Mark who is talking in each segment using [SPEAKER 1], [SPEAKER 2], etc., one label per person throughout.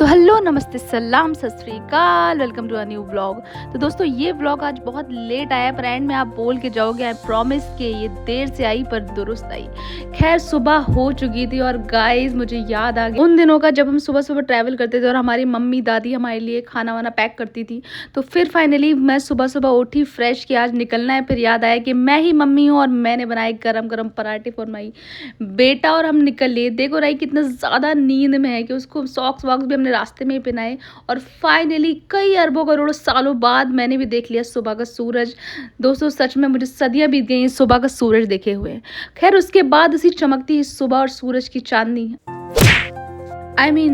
[SPEAKER 1] Hello नमस्ते सलाम Sat Shri Akal, welcome to a new vlog. तो दोस्तों ये व्लॉग आज बहुत लेट आया, पर एंड में आप बोल के जाओगे आई प्रॉमिस कि ये देर से आई पर दुरुस्त आई। खैर सुबह हो चुकी थी और गाइस मुझे याद आ गया उन दिनों का जब हम सुबह सुबह ट्रैवल करते थे और हमारी मम्मी दादी हमारे लिए खाना वाना पैक करती थी। तो फिर फाइनली मैं सुबह सुबह उठी फ्रेश कि आज निकलना है। फिर याद आया कि मैं ही मम्मी हूँ और मैंने बनाए गरम गरम पराठे फॉर माई बेटा और हम निकल लिए। देखो राई कितना ज़्यादा नींद में है कि उसको सॉक्स वॉक्स भी हमने रास्ते में ही पहनाए। और फाइनली कई अरबों करोड़ों सालों बाद मैंने भी देख लिया सुबह का सूरज। दोस्तों सच में मुझे सदियां बीत गई सुबह का सूरज देखे हुए। खैर उसके बाद इसी चमकती सुबह और सूरज की चांदनी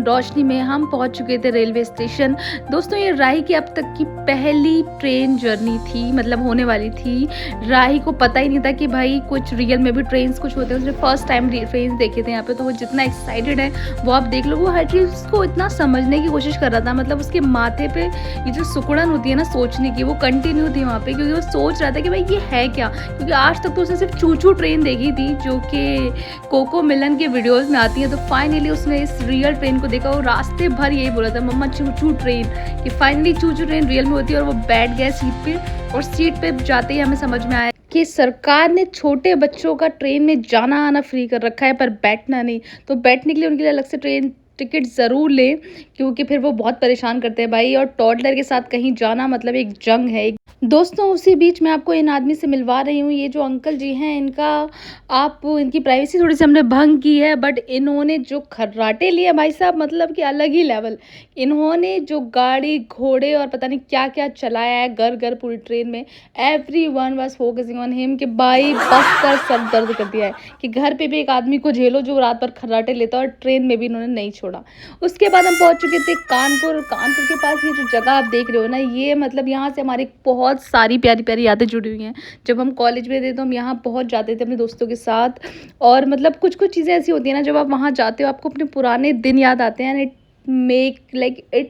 [SPEAKER 1] रोशनी में हम पहुंच चुके थे रेलवे स्टेशन। दोस्तों ये राही की अब तक की पहली ट्रेन जर्नी थी, मतलब होने वाली थी। राही को पता ही नहीं था कि भाई कुछ रियल में भी ट्रेन्स कुछ होते हैं। उसने फर्स्ट टाइम ट्रेन देखे थे यहाँ पे, तो वो जितना एक्साइटेड है वो आप देख लो। वो हर चीज़ को इतना समझने की कोशिश कर रहा था, मतलब उसके माथे पे ये जो सुकड़न होती है ना सोचने की, वो कंटिन्यू थी वहाँ पे, क्योंकि वो सोच रहा था कि भाई ये है क्या। क्योंकि आज तक तो उसने सिर्फ चूचू ट्रेन देखी थी जो कि कोको मिलन के वीडियोज़ में आती है। तो फाइनली उसने इस रियल ट्रेन को देखा। वो रास्ते भर यही बोला था मम्मा चूचू ट्रेन, कि फाइनली चूचू ट्रेन रियल में होती है। और वो बैठ गया सीट पे, और सीट पे जाते ही हमें समझ में आया कि सरकार ने छोटे बच्चों का ट्रेन में जाना आना फ्री कर रखा है, पर बैठना नहीं। तो बैठने के लिए उनके लिए अलग से ट्रेन टिकट ज़रूर लें, क्योंकि फिर वो बहुत परेशान करते हैं भाई। और टॉडलर के साथ कहीं जाना मतलब एक जंग है। दोस्तों उसी बीच मैं आपको इन आदमी से मिलवा रही हूँ। ये जो अंकल जी हैं इनकी प्राइवेसी थोड़ी सी हमने भंग की है, बट इन्होंने जो खर्राटे लिए भाई साहब, मतलब कि अलग ही लेवल। इन्होंने जो गाड़ी घोड़े और पता नहीं क्या क्या चलाया है घर घर पूरी ट्रेन में। Everyone was focusing on him कि भाई बस कर सर दर्द कर दिया है कि घर पे भी एक आदमी को झेलो जो रात भर खर्राटे लेता है, और ट्रेन में भी इन्होंने नहीं छोड़ा। उसके बाद हम पहुंच चुके थे कानपुर के पास। ये जो जगह आप देख रहे हो ना, ये मतलब यहाँ से हमारी बहुत सारी प्यारी प्यारी यादें जुड़ी हुई हैं। जब हम कॉलेज में थे तो हम यहाँ पहुँच जाते थे अपने दोस्तों के साथ। और मतलब कुछ कुछ चीज़ें ऐसी होती हैं ना, जब आप वहाँ जाते हो आपको अपने पुराने दिन याद आते हैं। इट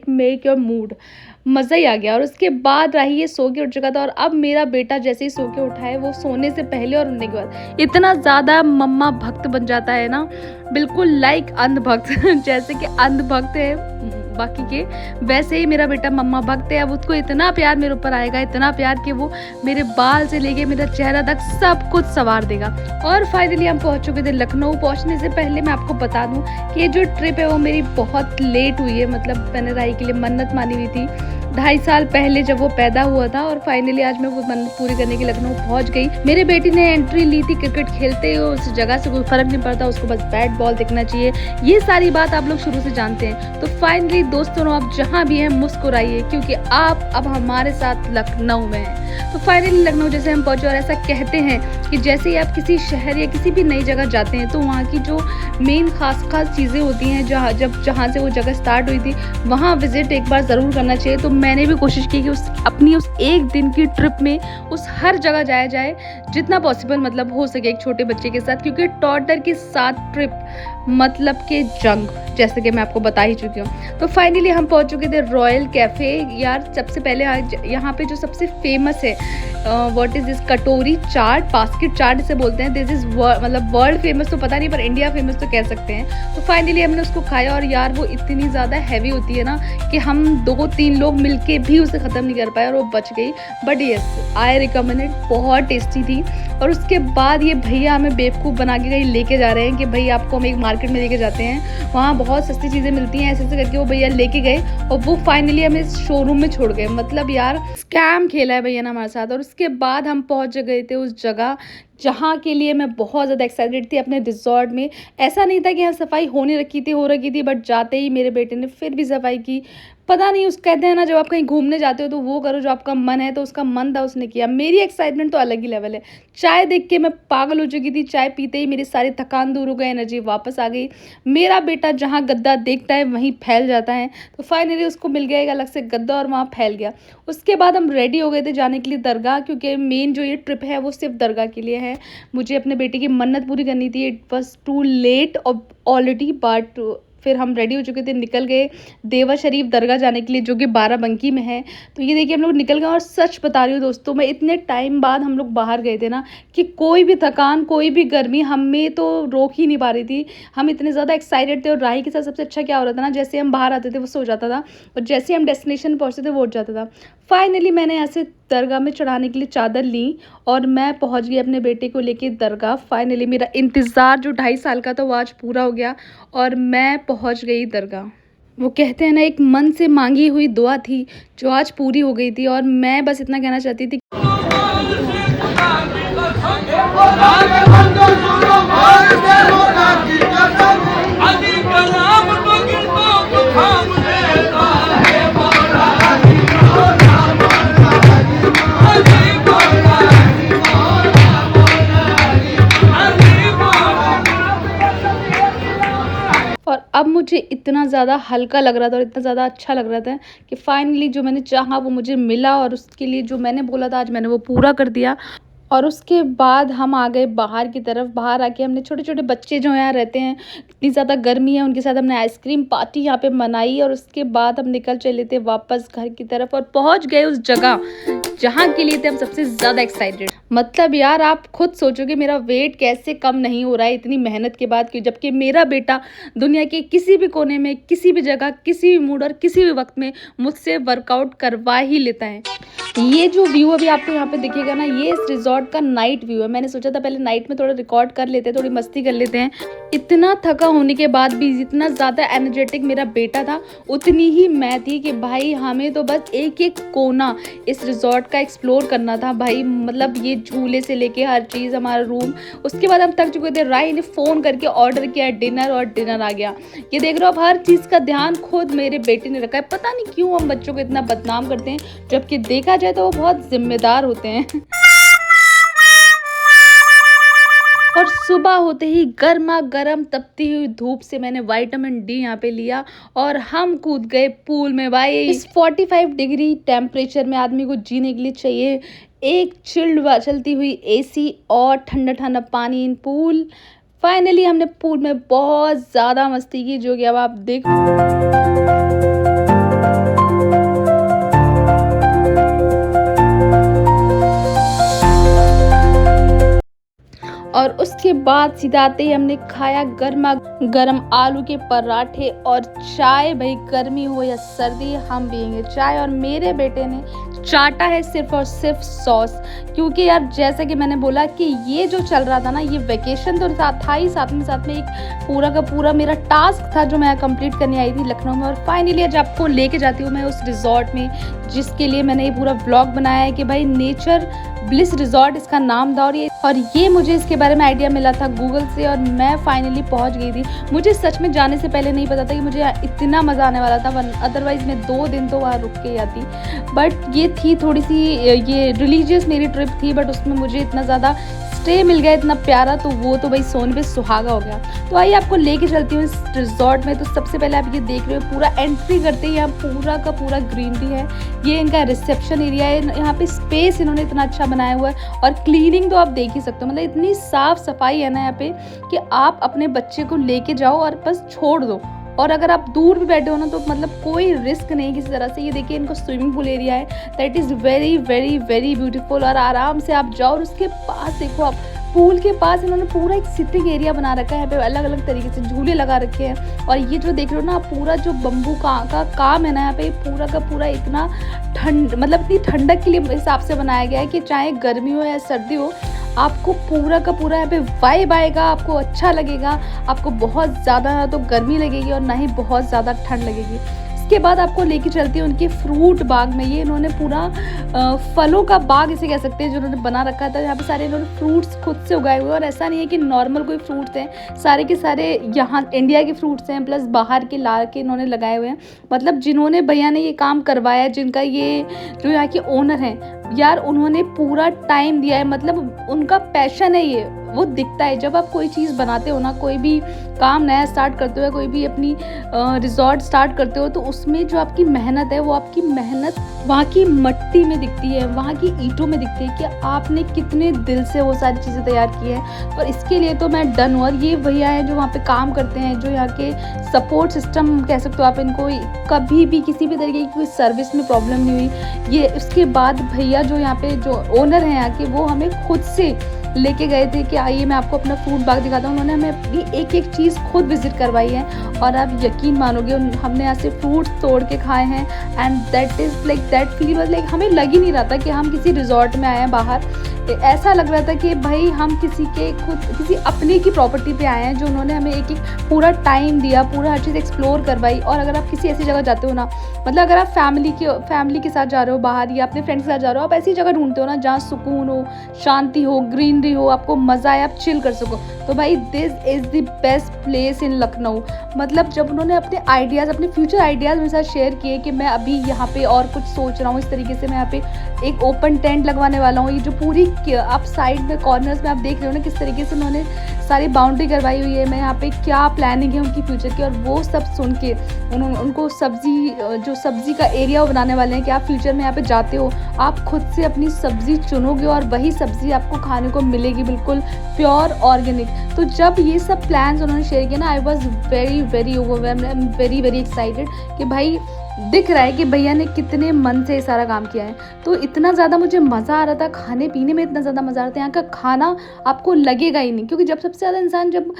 [SPEAKER 1] मेक योर मूड, मज़ा ही आ गया। और उसके बाद राही ये सो के उठ चुका था, और अब मेरा बेटा जैसे ही सो के उठा है, वो सोने से पहले और उठने के बाद इतना ज़्यादा मम्मा भक्त बन जाता है ना, बिल्कुल लाइक अंधभक्त जैसे कि अंधभक्त है बाकी के, वैसे ही मेरा बेटा मम्मा भक्त है। अब उसको इतना प्यार मेरे ऊपर आएगा, इतना प्यार कि वो मेरे बाल से लेके मेरा चेहरा तक सब कुछ संवार देगा। और फाइनली हम पहुंच चुके थे लखनऊ। पहुंचने से पहले मैं आपको बता दूं कि ये जो ट्रिप है वो मेरी बहुत लेट हुई है। मतलब मैंने राही के लिए मन्नत मानी हुई थी 2.5 साल पहले जब वो पैदा हुआ था, और फाइनली आज मैं वो मन्नत पूरी करने के लखनऊ पहुंच गई। मेरे बेटी ने एंट्री ली थी क्रिकेट खेलते हुए, उस जगह से कोई फर्क नहीं पड़ता, उसको बस बैट बॉल दिखना चाहिए। ये सारी बात आप लोग शुरू से जानते हैं। तो फाइनली दोस्तों आप जहाँ भी हैं मुस्कुराइए, क्योंकि आप अब हमारे साथ लखनऊ में हैं। तो फाइनली लखनऊ जैसे हम पहुंचे, और ऐसा कहते हैं कि जैसे ही आप किसी शहर या किसी भी नई जगह जाते हैं तो वहाँ की जो मेन खास चीज़ें होती हैं, जहाँ से वो जगह स्टार्ट हुई थी, वहाँ विजिट एक बार ज़रूर करना चाहिए। तो मैंने भी कोशिश की कि अपनी उस एक दिन की ट्रिप में उस हर जगह जाया जाए जितना पॉसिबल मतलब हो सके एक छोटे बच्चे के साथ, क्योंकि टॉडलर के साथ ट्रिप मतलब के जंग, जैसे कि मैं आपको बता ही चुकी हूँ। तो फाइनली हम पहुंच चुके थे रॉयल कैफ़े। यार सबसे पहले यहाँ पे जो सबसे फेमस है व्हाट इज़ दिस कटोरी चाट, बास्केट चाट इसे बोलते हैं। दिस इज़ मतलब वर्ल्ड फेमस तो पता नहीं, पर इंडिया फेमस तो कह सकते हैं। तो फाइनली हमने उसको खाया, और यार वो इतनी ज़्यादा हैवी होती है ना कि हम 2-3 लोग मिलके भी उसे ख़त्म नहीं कर पाए, और वो बच गई। But yes I recommend it, बहुत टेस्टी थी। और उसके बाद ये भैया हमें बेवकूफ़ बना के कहीं लेके जा रहे हैं कि भाई आपको हम एक मार्केट में लेके जाते हैं, वहाँ बहुत सस्ती चीज़ें मिलती हैं। ऐसे करके वो भैया लेके गए, और वो फाइनली हमें शोरूम में छोड़ गए। मतलब यार स्कैम खेला है भैया ने हमारे साथ। और उसके बाद हम पहुँच गए थे उस जगह जहाँ के लिए मैं बहुत ज़्यादा एक्साइटेड थी, अपने रिजॉर्ट में। ऐसा नहीं था कि यहाँ सफाई हो रखी थी, बट जाते ही मेरे बेटे ने फिर भी सफाई की। पता नहीं, उस कहते हैं ना जब आप कहीं घूमने जाते हो तो वो करो जो आपका मन है, तो उसका मन था उसने किया। मेरी एक्साइटमेंट तो अलग ही लेवल है। चाय देख के मैं पागल हो चुकी थी, चाय पीते ही मेरी सारी थकान दूर हो गई, एनर्जी वापस आ गई। मेरा बेटा जहाँ गद्दा देखता है वहीं फैल जाता है। तो फाइनली उसको मिल गया एक अलग से गद्दा, और वहाँ फैल गया। उसके बाद हम रेडी हो गए थे जाने के लिए दरगाह, क्योंकि मेन जो ये ट्रिप है वो सिर्फ दरगाह के लिए है। मुझे अपने बेटे की मन्नत पूरी करनी थी। It was too late already, but फिर हम रेडी हो चुके थे, निकल गए देवा शरीफ दरगाह जाने के लिए, जो कि बाराबंकी में है। तो ये देखिए हम लोग निकल गए, और सच बता रही हूँ दोस्तों, मैं इतने टाइम बाद हम लोग बाहर गए थे ना कि कोई भी थकान, कोई भी गर्मी हमें तो रोक ही नहीं पा रही थी। हम इतने ज़्यादा एक्साइटेड थे। और राही के साथ सबसे अच्छा क्या हो रहा था ना, जैसे हम बाहर आते थे वो सो जाता था, और जैसे हम डेस्टिनेशन पहुँचते थे वो उठ जाता था। फाइनली मैंने यहाँ से दरगाह में चढ़ाने के लिए चादर ली, और मैं पहुँच गई अपने बेटे को लेके दरगाह। फाइनली मेरा इंतज़ार जो 2.5 साल का था वो आज पूरा हो गया, और मैं पहुँच गई दरगाह। वो कहते हैं ना, एक मन से मांगी हुई दुआ थी जो आज पूरी हो गई थी। और मैं बस इतना कहना चाहती थी, और अब मुझे इतना ज़्यादा हल्का लग रहा था और इतना ज़्यादा अच्छा लग रहा था कि फाइनली जो मैंने चाहा वो मुझे मिला, और उसके लिए जो मैंने बोला था आज मैंने वो पूरा कर दिया। और उसके बाद हम आ गए बाहर की तरफ। बाहर आके हमने छोटे छोटे बच्चे जो यहाँ रहते हैं, इतनी ज़्यादा गर्मी है, उनके साथ हमने आइसक्रीम पार्टी यहाँ पे मनाई। और उसके बाद हम निकल चले थे वापस घर की तरफ, और पहुँच गए उस जगह जहाँ के लिए थे हम सबसे ज़्यादा एक्साइटेड। मतलब यार आप खुद सोचोगे मेरा वेट कैसे कम नहीं हो रहा है इतनी मेहनत के बाद, क्यों, जबकि मेरा बेटा दुनिया के किसी भी कोने में, किसी भी जगह, किसी भी मूड और किसी भी वक्त में मुझसे वर्कआउट करवा ही लेता है। ये जो व्यू अभी आपको यहाँ पे दिखेगा ना, ये इस रिजॉर्ट का नाइट व्यू है। मैंने सोचा था पहले नाइट में थोड़ा रिकॉर्ड कर लेते हैं, थोड़ी मस्ती कर लेते हैं। इतना थका होने के बाद भी जितना ज़्यादा एनर्जेटिक मेरा बेटा था, उतनी ही मैं थी कि भाई हमें तो बस एक एक कोना इस रिजॉर्ट का एक्सप्लोर करना था भाई। मतलब ये झूले से लेके हर चीज़, हमारा रूम। उसके बाद हम थक चुके थे। राही ने फ़ोन करके ऑर्डर किया डिनर, और डिनर आ गया। ये देख रहे हो, अब हर चीज़ का ध्यान खुद मेरे बेटे ने रखा है। पता नहीं क्यों हम बच्चों को इतना बदनाम करते हैं, जबकि देखा जाए तो वो बहुत जिम्मेदार होते हैं। और सुबह होते ही गर्मा गर्म तपती हुई धूप से मैंने विटामिन डी यहाँ पे लिया, और हम कूद गए पूल में भाई। इस 45 डिग्री टेम्परेचर में आदमी को जीने के लिए चाहिए एक चिल्ड चलती हुई एसी और ठंडा ठंडा पानी इन पूल। फाइनली हमने पूल में बहुत ज़्यादा मस्ती की, जो कि अब आप देख। और उसके बाद सीधा आते ही हमने खाया गर्मा गर्म आलू के पराठे और चाय। भाई गर्मी हो या सर्दी हम पियेंगे चाय। और मेरे बेटे ने चाटा है सिर्फ और सिर्फ सॉस, क्योंकि यार जैसा कि मैंने बोला कि ये जो चल रहा था ना, ये वेकेशन तो था ही, साथ में एक पूरा का पूरा मेरा टास्क था जो मैं कंप्लीट करने आई थी लखनऊ में। और फाइनली आज आपको लेके जाती हूँ मैं उस रिजॉर्ट में, जिसके लिए मैंने ये पूरा व्लॉग बनाया है कि भाई नेचर ब्लिस रिजॉर्ट इसका नाम था। और ये मुझे इसके बारे में आइडिया मिला था गूगल से, और मैं फाइनली पहुंच गई थी। मुझे सच में जाने से पहले नहीं पता था कि मुझे इतना मज़ा आने वाला था, अदरवाइज़ मैं 2 दिन तो वहाँ रुक के आती। बट ये थी थोड़ी सी ये रिलीजियस मेरी ट्रिप थी, बट उसमें मुझे इतना ज़्यादा स्टे मिल गया, इतना प्यारा, तो वो तो भाई सोने पे सुहागा हो गया। तो आइए आपको लेके चलती हूँ इस रिजॉर्ट में। तो सबसे पहले आप ये देख रहे हो, पूरा एंट्री करते ही यहाँ पूरा का पूरा ग्रीनरी है। ये इनका रिसेप्शन एरिया है। यहाँ पे स्पेस इन्होंने इतना अच्छा बनाया हुआ है, और क्लीनिंग तो आप देख ही सकते हो। मतलब इतनी साफ सफाई है ना यहाँ पे कि आप अपने बच्चे को लेके जाओ और बस छोड़ दो। और अगर आप दूर भी बैठे हो ना, तो मतलब कोई रिस्क नहीं किसी तरह से। ये देखिए इनका स्विमिंग पूल एरिया है, that is very very very beautiful. और आराम से आप जाओ, और उसके पास देखो आप, पूल के पास इन्होंने पूरा एक सिटिंग एरिया बना रखा है। यहाँ पे अलग अलग तरीके से झूले लगा रखे हैं। और ये जो देख रहे हो ना, पूरा जो बम्बू का काम है ना यहाँ पे, पूरा का पूरा इतना मतलब इतनी ठंडक के लिए हिसाब से बनाया गया है कि चाहे गर्मी हो या सर्दी हो, आपको पूरा का पूरा यहाँ पे वाइब आएगा, आपको अच्छा लगेगा। आपको बहुत ज़्यादा ना तो गर्मी लगेगी और ना ही बहुत ज़्यादा ठंड लगेगी। इसके बाद आपको लेके चलती है उनके फ्रूट बाग में। ये इन्होंने पूरा फलों का बाग इसे कह सकते हैं जो इन्होंने बना रखा था। यहाँ पे सारे इन्होंने फ्रूट्स खुद से उगाए हुए हैं, और ऐसा नहीं है कि नॉर्मल कोई फ्रूट्स हैं, सारे के सारे यहाँ इंडिया के फ्रूट्स हैं, प्लस बाहर के ला के इन्होंने लगाए हुए हैं। मतलब जिन्होंने भैया ने ये काम करवाया, जिनका ये जो यहाँ के ओनर हैं यार, उन्होंने पूरा टाइम दिया है। मतलब उनका पैशन है ये, वो दिखता है। जब आप कोई चीज़ बनाते हो ना, कोई भी काम नया स्टार्ट करते हो या कोई भी अपनी रिज़ॉर्ट स्टार्ट करते हो, तो उसमें जो आपकी मेहनत है वो आपकी मेहनत वहाँ की मिट्टी में दिखती है, वहाँ की ईंटों में दिखती है कि आपने कितने दिल से वो सारी चीज़ें तैयार की है। और इसके लिए तो मैं डन हूँ। और ये भैया हैं जो वहाँ पे काम करते हैं, जो यहाँ के सपोर्ट सिस्टम कह सकते हो आप इनको, कभी भी किसी भी तरीके की कोई सर्विस में प्रॉब्लम नहीं हुई। ये उसके बाद भैया जो यहाँ पे जो ओनर हैं यहाँ के, वो हमें खुद से लेके गए थे कि आइए मैं आपको अपना फ्रूट बाग दिखाता हूँ। उन्होंने हमें अपनी एक एक चीज़ खुद विजिट करवाई है और आप यकीन मानोगे हमने यहाँ से फ्रूट्स तोड़ के खाए हैं। And that is like that feel was like, हमें लग ही नहीं रहा था कि हम किसी रिजॉर्ट में आए हैं बाहर। ऐसा लग रहा था कि भाई हम किसी अपने की प्रॉपर्टी पे आए हैं, जो उन्होंने हमें एक एक पूरा टाइम दिया, पूरा हर चीज़ एक्सप्लोर करवाई। और अगर आप किसी ऐसी जगह जाते हो ना, मतलब अगर आप फैमिली के साथ जा रहे हो बाहर या अपने फ्रेंड्स के साथ जा रहे हो, आप ऐसी जगह ढूंढते हो ना जहाँ सुकून हो, शांति हो, ग्रीनरी हो, आपको मज़ा आए, आप चिल कर सको, तो भाई this is the best place in Lucknow. मतलब जब उन्होंने अपने आइडियाज़, अपने फ्यूचर आइडियाज़ मेरे साथ शेयर किए कि मैं अभी यहाँ पे और कुछ सोच रहा हूँ इस तरीके से, मैं यहाँ पे एक ओपन टेंट लगवाने वाला हूँ। ये जो पूरी आप साइड में कॉर्नर्स में आप देख रहे हो ना किस तरीके से उन्होंने सारी बाउंड्री करवाई हुई है, मैं यहाँ पे क्या प्लानिंग है उनकी फ्यूचर की, और वो सब सुन के उनको सब्ज़ी का एरिया बनाने वाले हैं कि आप फ्यूचर में यहाँ पे जाते हो, आप खुद से अपनी सब्ज़ी चुनोगे और वही सब्ज़ी आपको खाने को मिलेगी, बिल्कुल प्योर ऑर्गेनिक। तो जब ये सब प्लान्स उन्होंने शेयर किया ना, I was very very overwhelmed, I am very very excited कि भाई दिख रहा है कि भैया ने कितने मन से ये सारा काम किया है। तो इतना ज़्यादा मुझे मज़ा आ रहा था खाने पीने में, इतना ज़्यादा मज़ा आ रहा था। यहाँ का खाना आपको लगेगा ही नहीं, क्योंकि जब सबसे ज़्यादा इंसान जब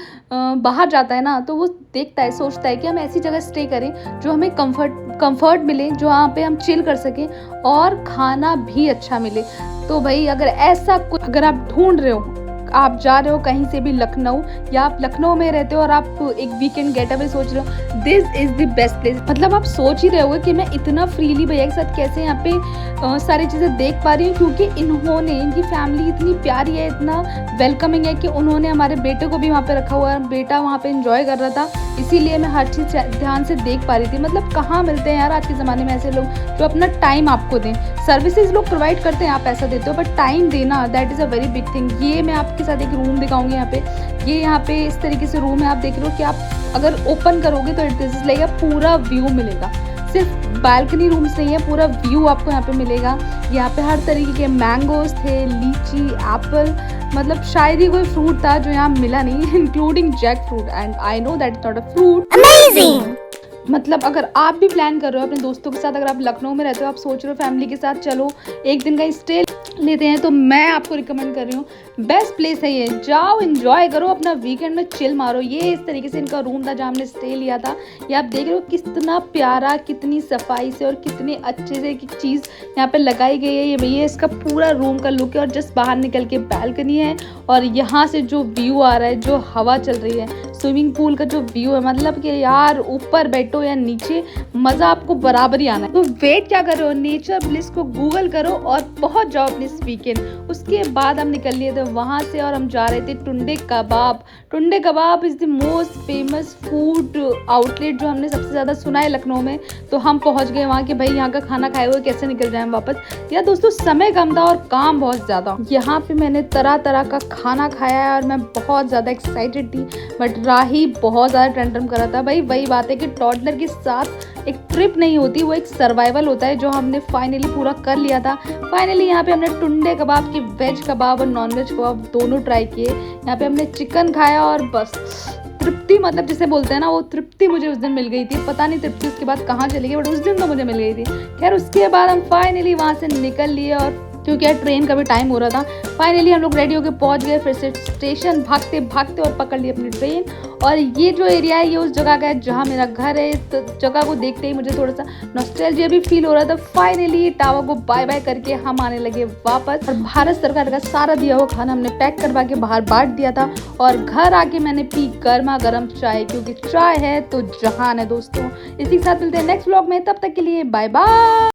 [SPEAKER 1] बाहर जाता है ना, तो वो देखता है, सोचता है कि हम ऐसी जगह स्टे करें जो हमें कंफर्ट मिले, जो वहाँ पे हम चिल कर सकें और खाना भी अच्छा मिले। तो भाई अगर आप ढूंढ रहे हो, आप जा रहे हो कहीं से भी लखनऊ, या आप लखनऊ में रहते हो और आप एक वीकेंड गेट अवे सोच रहे हो, this is the best place. मतलब आप सोच ही रहे होगे कि मैं इतना फ्रीली भैया के साथ कैसे यहाँ पे सारी चीज़ें देख पा रही हूँ, क्योंकि इनकी फैमिली इतनी प्यारी है, इतना वेलकमिंग है कि उन्होंने हमारे बेटे को भी वहाँ पे रखा हुआ है, बेटा वहाँ पे इंजॉय कर रहा था, इसीलिए मैं हर चीज़ ध्यान से देख पा रही थी। मतलब कहाँ मिलते हैं यार आज के ज़माने में ऐसे लोग जो अपना टाइम आपको दें। सर्विसेज लोग प्रोवाइड करते हैं, आप पैसा देते हो, बट टाइम देना that is a very big thing. ये मैं आपके साथ एक रूम दिखाऊंगी यहाँ पे, ये यहाँ पे इस तरीके से रूम है, आप देख रहे हो कि आप अगर ओपन करोगे तो इट इज लाइक पूरा व्यू मिलेगा। सिर्फ बालकनी रूम्स नहीं है, पूरा व्यू आपको यहाँ पे मिलेगा। यहाँ पे हर तरीके के मैंगोज थे, लीची, एप्पल, मतलब शायद ही कोई फ्रूट था जो यहाँ मिला नहीं, including jackfruit, and I know that is not a fruit. Amazing. मतलब अगर आप भी प्लान कर रहे हो अपने दोस्तों के साथ, अगर आप लखनऊ में रहते हो, आप सोच रहे हो फैमिली के साथ चलो एक दिन का स्टे लेते हैं, तो मैं आपको रिकमेंड कर रही हूँ, बेस्ट प्लेस है ये। जाओ एंजॉय करो, अपना वीकेंड में चिल मारो। ये इस तरीके से इनका रूम था जहाँ हमने स्टे लिया था। ये आप देख रहे हो कितना प्यारा, कितनी सफाई से और कितने अच्छे से एक चीज़ यहाँ पे लगाई गई है। ये इसका पूरा रूम का लुक है, और जस्ट बाहर निकल के बालकनी है, और यहाँ से जो व्यू आ रहा है, जो हवा चल रही है, स्विमिंग पूल का जो व्यू है, मतलब कि यार ऊपर बैठो या नीचे, मज़ा आपको बराबर ही आना है। तो वेट क्या करो, नेचर ब्लिस को गूगल करो और पहुंच जाओ अपने इस वीकेंड। उसके बाद हम निकल लिए थे वहाँ से और हम जा रहे थे Tunday kebab. Tunday kebab is the most famous food outlet जो हमने सबसे ज़्यादा सुना है लखनऊ में। तो हम पहुँच गए वहाँ कि भाई यहाँ का खाना खाए हुए कैसे निकल जाए हम वापस। या दोस्तों समय कम था और काम बहुत ज़्यादा। यहाँ पे मैंने तरह तरह का खाना खाया है और मैं बहुत ज़्यादा एक्साइटेड थी, बट राही बहुत ज़्यादा टंटम कर रहा था। भाई वही बात है कि टॉडलर के साथ एक ट्रिप नहीं होती, वो एक सर्वाइवल होता है, जो हमने फाइनली पूरा कर लिया था। फाइनली यहाँ पे हमने टुंडे कबाब की वेज कबाब और नॉन वेज कबाब दोनों ट्राई किए। यहाँ पे हमने चिकन खाया और बस तृप्ति, मतलब जिसे बोलते हैं ना, वो तृप्ति मुझे उस दिन मिल गई थी। पता नहीं तृप्ति उसके बाद कहाँ चली गई, बट उस दिन तो मुझे मिल गई थी। खैर उसके बाद हम फाइनली वहाँ से निकल लिए, और क्योंकि यार ट्रेन का भी टाइम हो रहा था, फाइनली हम लोग रेडी होकर पहुंच गए। फिर से स्टेशन भागते भागते और पकड़ ली अपनी ट्रेन। और ये जो एरिया है ये उस जगह का है जहाँ मेरा घर है। तो जगह को देखते ही मुझे थोड़ा सा नॉस्टैल्जिया भी फील हो रहा था। फाइनली टावर को बाय बाय करके हम आने लगे वापस, और भारत सरकार का सारा दिया हुआ खाना हमने पैक करवा के बाहर बांट दिया था। और घर आके मैंने पी गर्मा गर्म चाय, क्योंकि चाय है तो जहान है दोस्तों। इसी के साथ मिलते हैं नेक्स्ट व्लॉग में, तब तक के लिए बाय बाय।